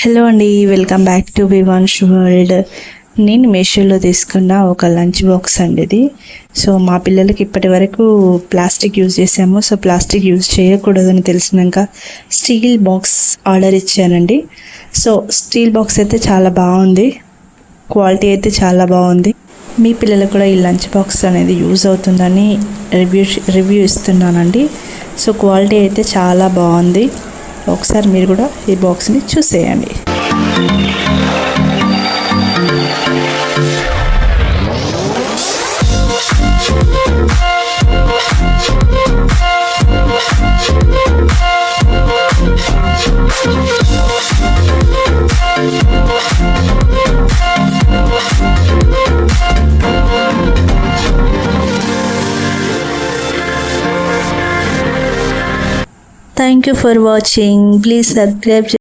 Hello అండి, welcome back to వివాన్స్ world. నేను మీషోలో తీసుకున్న ఒక లంచ్ బాక్స్ అండి ఇది. సో మా పిల్లలకి ఇప్పటి వరకు ప్లాస్టిక్ యూజ్ చేసాము. సో ప్లాస్టిక్ యూజ్ చేయకూడదని తెలిసినాక స్టీల్ బాక్స్ ఆర్డర్ ఇచ్చానండి. సో స్టీల్ బాక్స్ అయితే చాలా బాగుంది, క్వాలిటీ అయితే చాలా బాగుంది. మీ పిల్లలకు కూడా ఈ లంచ్ బాక్స్ అనేది యూజ్ అవుతుందని రివ్యూ ఇస్తున్నానండి. సో క్వాలిటీ అయితే చాలా బాగుంది. ఒకసారి మీరు కూడా ఈ బాక్స్ని చూసేయండి. Thank you for watching. Please subscribe.